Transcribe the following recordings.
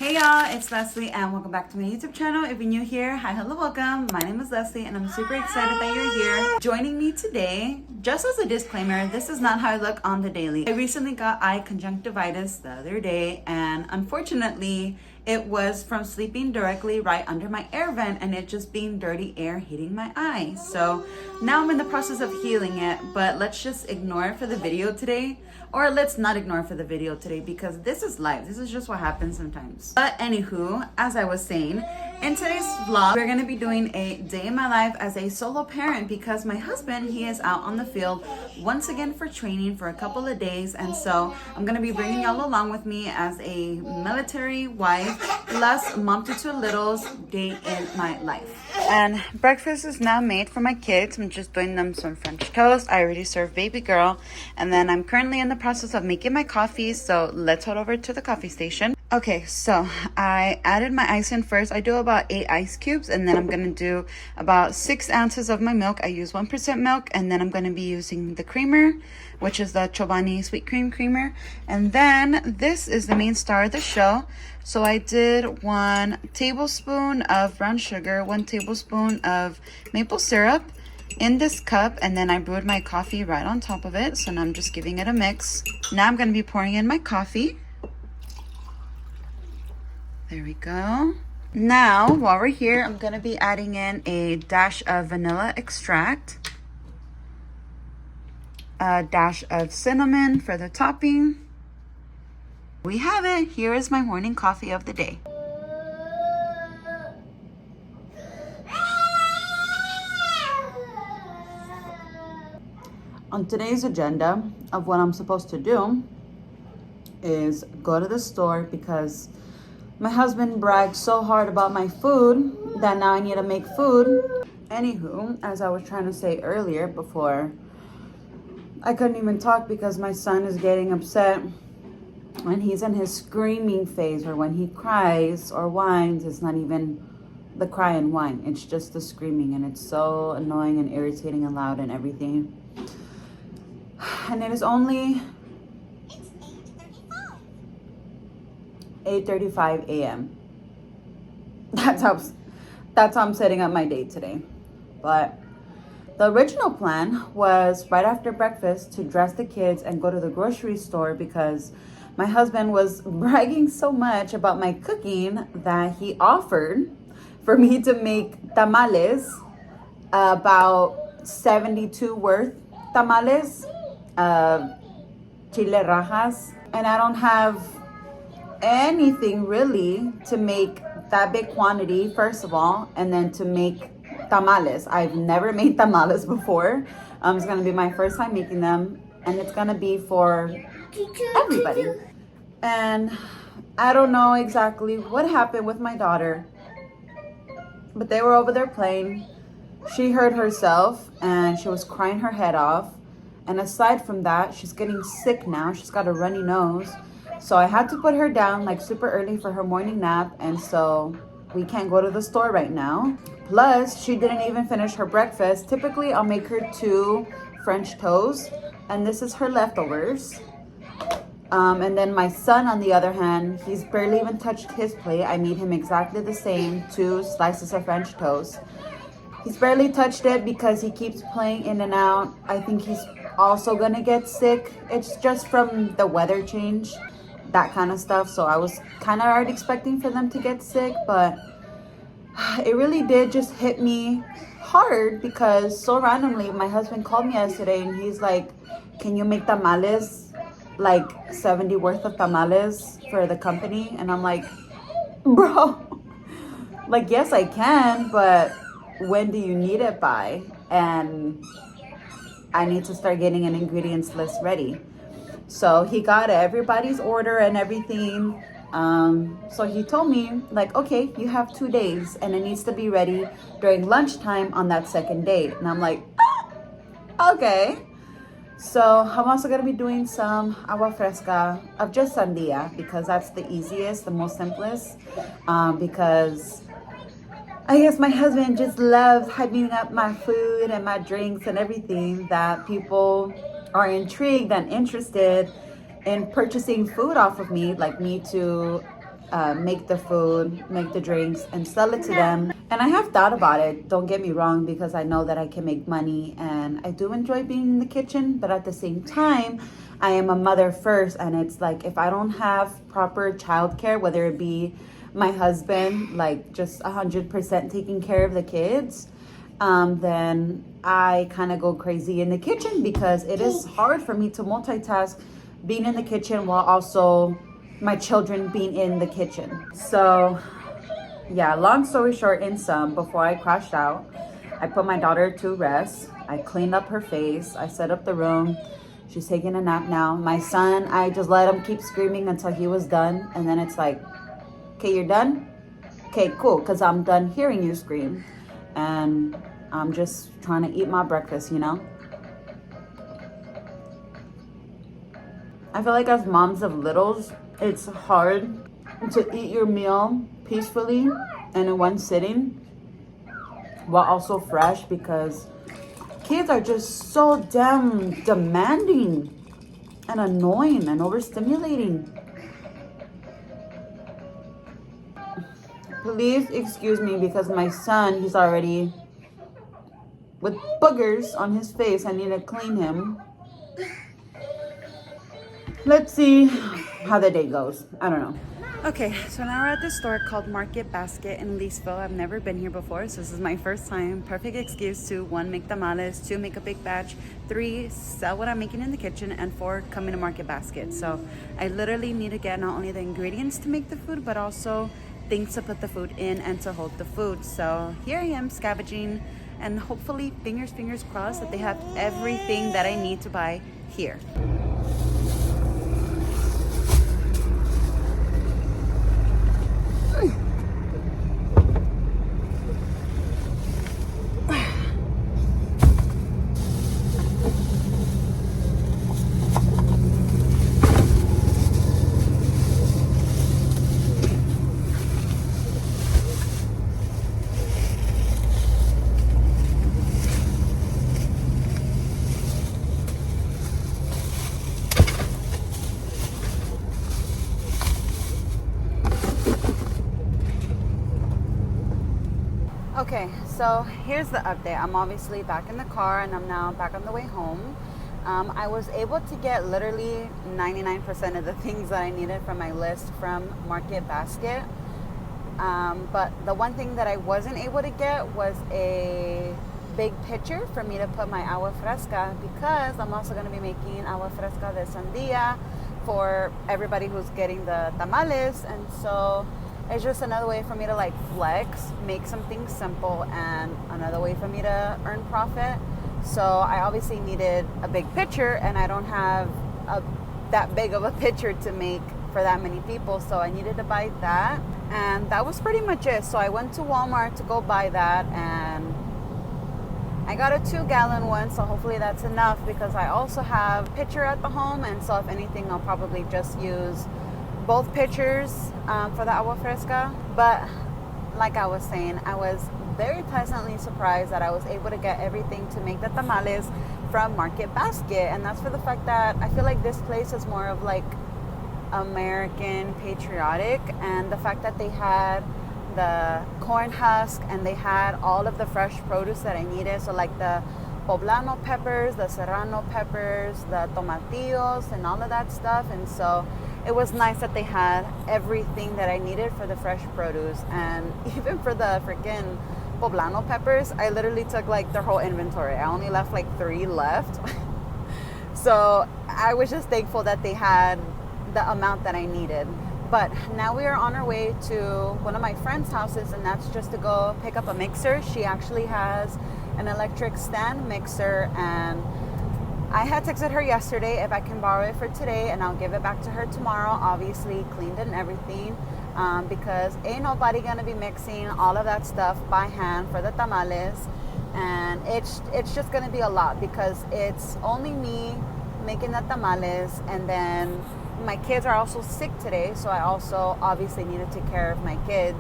Hey y'all, it's Leslie and welcome back to my YouTube channel. If you're new here, hi, hello, welcome. My name is Leslie and I'm super excited that you're here. Joining me today, just as a disclaimer, this is not how I look on the daily. I recently got eye conjunctivitis the other day and unfortunately, it was from sleeping directly right under my air vent and it just being dirty air hitting my eye. So now I'm in the process of healing it, but let's just ignore it for the video today. Or let's not ignore for the video today because this is life. This is just what happens sometimes. But anywho, as I was saying, in today's vlog, we're gonna be doing a day in my life as a solo parent because my husband, he is out on the field once again for training for a couple of days. And so I'm gonna be bringing y'all along with me as a military wife plus mom to two littles day in my life. And breakfast is now made for my kids. I'm just doing them some French toast. I already served baby girl. And then I'm currently in the process of making my coffee. So let's head over to the coffee station. Okay, so I added my ice in first. I do about 8 ice cubes and then I'm going to do about 6 ounces of my milk. I use 1% milk and then I'm going to be using the creamer, which is the Chobani sweet cream creamer. And then this is the main star of the show. So I did 1 tablespoon of brown sugar, 1 tablespoon of maple syrup in this cup, and then I brewed my coffee right on top of it. So now I'm just giving it a mix. Now I'm going to be pouring in my coffee. There we go. Now, while we're here, I'm going to be adding in a dash of vanilla extract, a dash of cinnamon for the topping. We have it. Here is my morning coffee of the day. On today's agenda of what I'm supposed to do is go to the store because my husband bragged so hard about my food that now I need to make food. Anywho, as I was trying to say earlier before, I couldn't even talk because my son is getting upset when he's in his screaming phase, or when he cries or whines. It's not even the cry and whine, it's just the screaming, and it's so annoying and irritating and loud and everything. And it is only 8:35 a.m. That's how I'm setting up my day today. But the original plan was right after breakfast to dress the kids and go to the grocery store because my husband was bragging so much about my cooking that he offered for me to make tamales, about 72 worth tamales, chile rajas, and I don't have anything really to make that big quantity, first of all, and then to make tamales. I've never made tamales before. It's gonna be my first time making them, and it's gonna be for everybody. And I don't know exactly what happened with my daughter, but they were over there playing. She hurt herself and she was crying her head off. And aside from that, she's getting sick now. She's got a runny nose. So I had to put her down like super early for her morning nap. And so we can't go to the store right now. Plus, she didn't even finish her breakfast. Typically, I'll make her 2 French toasts. And this is her leftovers. And then my son, on the other hand, he's barely even touched his plate. I made him exactly the same, 2 slices of French toast. He's barely touched it because he keeps playing in and out. I think he's also gonna get sick. It's just from the weather change, that kind of stuff. So I was kind of already expecting for them to get sick, but it really did just hit me hard because so randomly my husband called me yesterday and he's like, can you make tamales, like 70 worth of tamales for the company? And I'm like, bro, like, yes I can, but when do you need it by? And I need to start getting an ingredients list ready. So he got everybody's order and everything. So he told me, like, okay, you have 2 days and it needs to be ready during lunchtime on that second day. And I'm like, okay. So I'm also gonna be doing some agua fresca of just sandia because that's the easiest, the most simplest. Because I guess my husband just loves hyping up my food and my drinks and everything, that people are intrigued and interested in purchasing food off of me, like me to make the food, make the drinks, and sell it to them. And I have thought about it, don't get me wrong, because I know that I can make money and I do enjoy being in the kitchen, but at the same time, I am a mother first, and it's like if I don't have proper childcare, whether it be my husband, like just 100% taking care of the kids, then I kind of go crazy in the kitchen because it is hard for me to multitask being in the kitchen while also my children being in the kitchen. So yeah, long story short, in sum, before I crashed out, I put my daughter to rest. I cleaned up her face. I set up the room. She's taking a nap now. My son, I just let him keep screaming until he was done. And then it's like, okay, you're done? Okay, cool, because I'm done hearing you scream. And I'm just trying to eat my breakfast, you know? I feel like as moms of littles, it's hard to eat your meal peacefully and in one sitting while also fresh, because kids are just so damn demanding and annoying and overstimulating. Please excuse me because my son, he's already with boogers on his face. I need to clean him. Let's see how the day goes. I don't know. Okay, so now we're at this store called Market Basket in Leesville. I've never been here before, so this is my first time. Perfect excuse to 1, make tamales, 2, make a big batch, 3, sell what I'm making in the kitchen, and 4, come in a Market Basket. So I literally need to get not only the ingredients to make the food, but also things to put the food in and to hold the food. So here I am scavenging, and hopefully, fingers crossed, that they have everything that I need to buy here. Okay, so here's the update. I'm obviously back in the car and I'm now back on the way home. I was able to get literally 99% of the things that I needed from my list from Market Basket. But the one thing that I wasn't able to get was a big pitcher for me to put my agua fresca, because I'm also going to be making agua fresca de sandia for everybody who's getting the tamales. And so it's just another way for me to like flex, make something simple, and another way for me to earn profit. So I obviously needed a big pitcher, and I don't have that big of a pitcher to make for that many people. So I needed to buy that, and that was pretty much it. So I went to Walmart to go buy that, and I got a 2-gallon one, so hopefully that's enough, because I also have a pitcher at the home, and so if anything, I'll probably just use both pitchers for the agua fresca. But like I was saying, I was very pleasantly surprised that I was able to get everything to make the tamales from Market Basket. And that's for the fact that I feel like this place is more of like American patriotic, and the fact that they had the corn husk and they had all of the fresh produce that I needed. So like the poblano peppers, the serrano peppers, the tomatillos, and all of that stuff. And so it was nice that they had everything that I needed for the fresh produce. And even for the freaking poblano peppers, I literally took like their whole inventory. I only left like 3 left. So I was just thankful that they had the amount that I needed. But now we are on our way to one of my friend's houses, and that's just to go pick up a mixer. She actually has an electric stand mixer, and I had texted her yesterday if I can borrow it for today, and I'll give it back to her tomorrow, obviously cleaned and everything, because ain't nobody gonna be mixing all of that stuff by hand for the tamales. And it's just gonna be a lot, because it's only me making the tamales, and then my kids are also sick today, so I also obviously need to take care of my kids.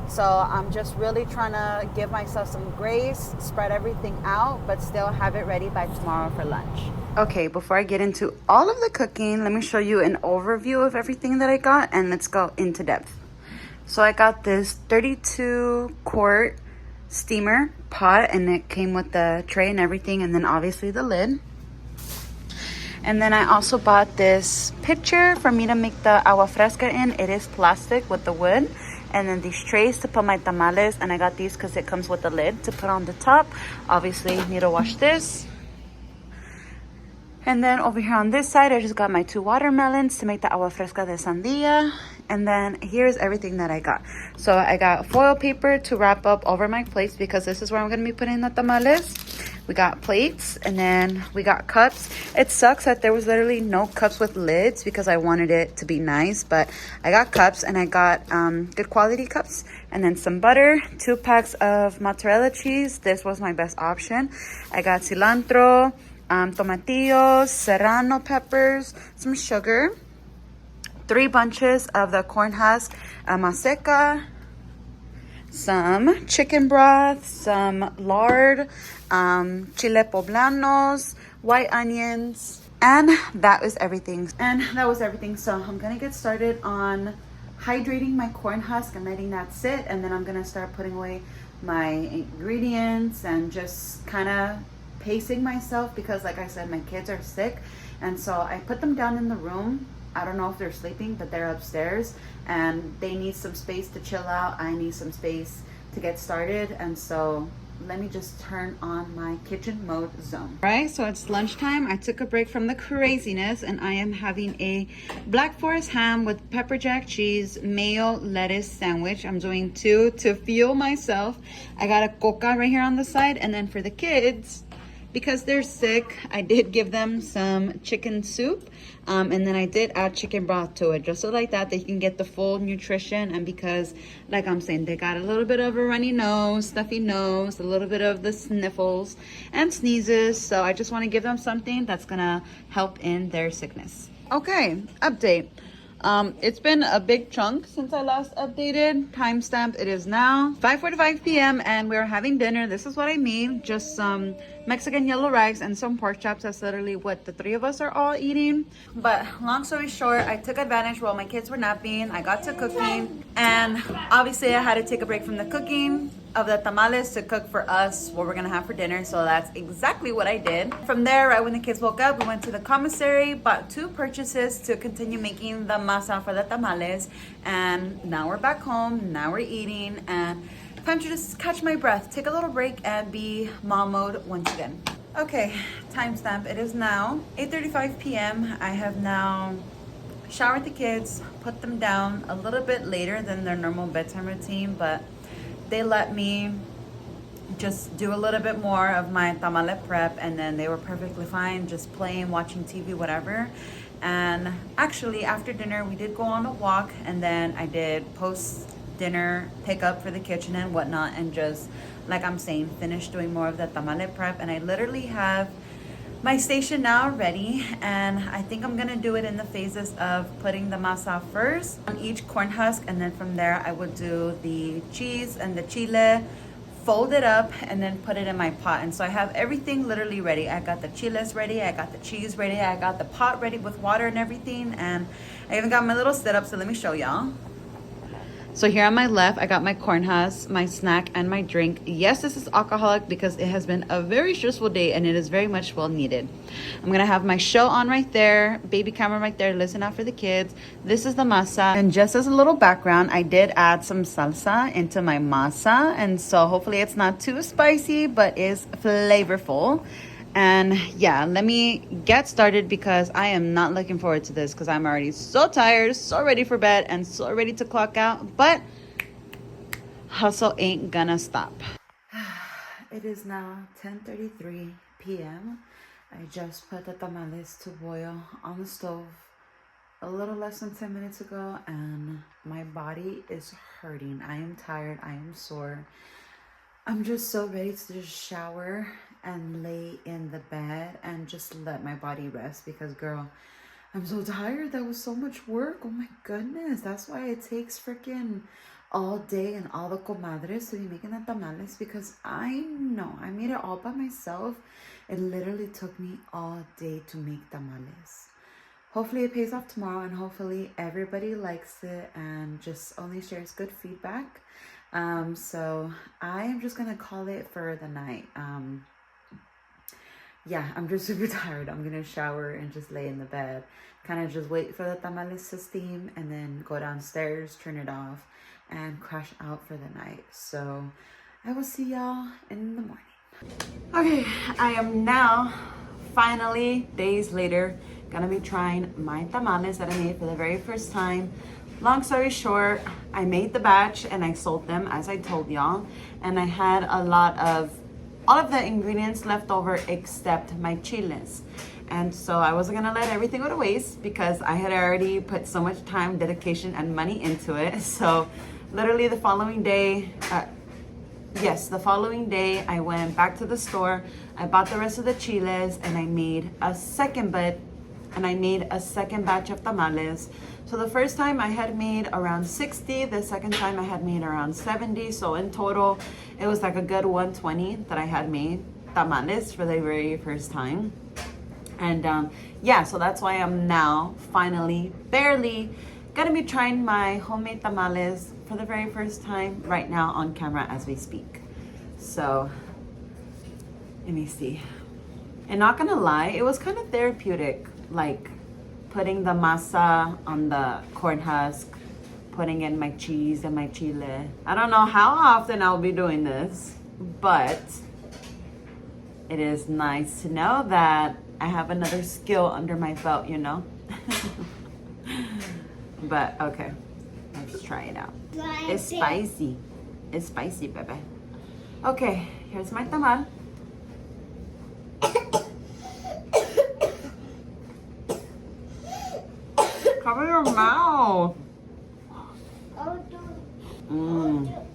So I'm just really trying to give myself some grace, spread everything out, but still have it ready by tomorrow for lunch. Okay, before I get into all of the cooking, let me show you an overview of everything that I got, and let's go into depth. So I got this 32 quart steamer pot, and it came with the tray and everything, and then obviously the lid. And then I also bought this pitcher for me to make the agua fresca in. It is plastic with the wood. And then these trays to put my tamales, and I got these because it comes with a lid to put on the top. Obviously need to wash this. And then over here on this side, I just got my 2 watermelons to make the agua fresca de sandia. And then here's everything that I got. So I got foil paper to wrap up over my plates because this is where I'm going to be putting the tamales. We got plates, and then we got cups. It sucks that there was literally no cups with lids because I wanted it to be nice, but I got cups, and I got good quality cups. And then some butter, 2 packs of mozzarella cheese. This was my best option. I got cilantro, tomatillos, serrano peppers, some sugar, 3 bunches of the corn husk maseca, some chicken broth, some lard, chile poblanos, white onions, and that was everything. So I'm gonna get started on hydrating my corn husk and letting that sit, and then I'm gonna start putting away my ingredients and just kind of pacing myself because, like I said, my kids are sick, and so I put them down in the room. I don't know if they're sleeping, but they're upstairs and they need some space to chill out. I need some space to get started, and so let me just turn on my kitchen mode zone. Right, so it's lunchtime. I took a break from the craziness, and I am having a Black Forest ham with pepper jack cheese, mayo, lettuce sandwich. I'm doing 2 to fuel myself. I got a coca right here on the side, and then for the kids, because they're sick, I did give them some chicken soup, and then I did add chicken broth to it, just so like that they can get the full nutrition. And because, like I'm saying, they got a little bit of a runny nose, stuffy nose, a little bit of the sniffles and sneezes, so I just want to give them something that's gonna help in their sickness. Okay, update. It's been a big chunk since I last updated. Timestamp, it is now 5:45 p.m. and we're having dinner. This is what I made, just some Mexican yellow rice and some pork chops. That's literally what the 3 of us are all eating. But long story short, I took advantage while my kids were napping. I got to cooking, and obviously I had to take a break from the cooking of the tamales to cook for us what we're gonna have for dinner. So that's exactly what I did. From there, right when the kids woke up, we went to the commissary, bought 2 purchases to continue making the masa for the tamales, and now we're back home. Now we're eating, and time to just catch my breath, take a little break, and be mom mode once again. Okay, timestamp, it is now 8:35 p.m. I have now showered the kids, put them down a little bit later than their normal bedtime routine, but they let me just do a little bit more of my tamale prep, and then they were perfectly fine, just playing, watching TV, whatever. And actually after dinner we did go on a walk, and then I did post dinner pickup for the kitchen and whatnot, and just, like I'm saying, finish doing more of the tamale prep. And I literally have my station now ready, and I think I'm gonna do it in the phases of putting the masa first on each corn husk, and then from there I would do the cheese and the chile, fold it up, and then put it in my pot. And so I have everything literally ready. I got the chiles ready, I got the cheese ready, I got the pot ready with water and everything, and I even got my little setup, so let me show y'all. So here on my left, I got my corn husk, my snack, and my drink. Yes, this is alcoholic because it has been a very stressful day, and it is very much well needed. I'm gonna have my show on right there, baby camera right there, listen out for the kids. This is the masa. And just as a little background, I did add some salsa into my masa, and so hopefully it's not too spicy, but is flavorful. And yeah, let me get started because I am not looking forward to this because I'm already so tired, so ready for bed, and so ready to clock out, but hustle ain't gonna stop. It is now 10:33 p.m. I just put the tamales to boil on the stove a little less than 10 minutes ago, and my body is hurting. I am tired, I am sore. I'm just so ready to just shower and lay in the bed and just let my body rest because, girl, I'm so tired. That was so much work. Oh my goodness. That's why it takes freaking all day and all the comadres to be making the tamales, because I know I made it all by myself. It literally took me all day to make tamales. hopefully it pays off tomorrow, and hopefully everybody likes it and just only shares good feedback. So I am just gonna call it for the night. Yeah, I'm just super tired. I'm gonna shower and just lay in the bed, kind of just wait for the tamales to steam, and then go downstairs, turn it off, and crash out for the night. So I will see y'all in the morning. Okay, I am now finally, days later, gonna be trying my tamales that I made for the very first time. Long story short, I made the batch and I sold them as I told y'all, and I had all of the ingredients left over except my chiles. And so I wasn't gonna let everything go to waste because I had already put so much time, dedication, and money into it. So literally the following day, the following day I went back to the store, I bought the rest of the chiles, and I made a second batch of tamales. So the first time I had made around 60, the second time I had made around 70. So in total, it was like a good 120 that I had made tamales for the very first time. And yeah, so that's why I'm now finally, barely gonna be trying my homemade tamales for the very first time right now on camera as we speak. So let me see. And not gonna lie, it was kind of therapeutic, like putting the masa on the corn husk, putting in my cheese and my chile. I don't know how often I'll be doing this, but it is nice to know that I have another skill under my belt, you know? But okay, let's try it out. It's spicy. It's spicy, baby. Okay, here's my tamal. Cover your mouth. Mmm.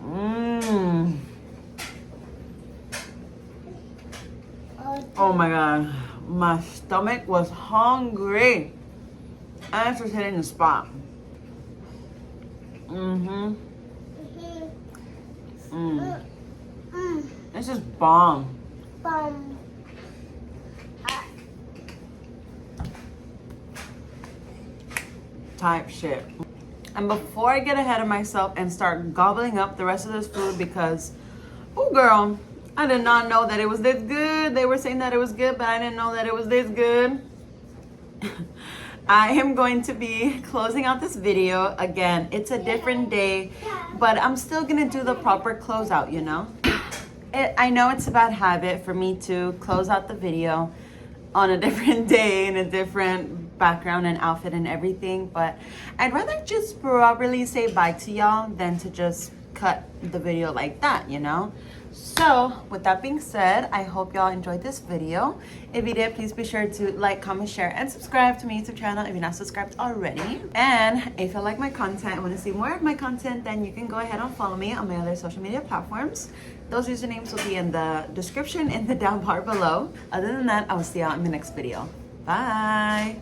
Mmm. Oh my god. My stomach was hungry. And it's just hitting the spot. Mm-hmm. Mm. It's just bomb. Type shit. And before I get ahead of myself and start gobbling up the rest of this food, because, oh girl, I did not know that it was this good. They were saying that it was good, but I didn't know that it was this good. I am going to be closing out this video. Again, it's a different day, but I'm still gonna do the proper closeout, you know? I know it's a bad habit for me to close out the video on a different day in a different background and outfit and everything, but I'd rather just properly say bye to y'all than to just cut the video like that, you know? So with that being said, I hope y'all enjoyed this video. If you did, please be sure to like, comment, share, and subscribe to my YouTube channel if you're not subscribed already. And if you like my content and want to see more of my content, then you can go ahead and follow me on my other social media platforms. Those usernames will be in the description in the down bar below. Other than that, I will see y'all in the next video. Bye.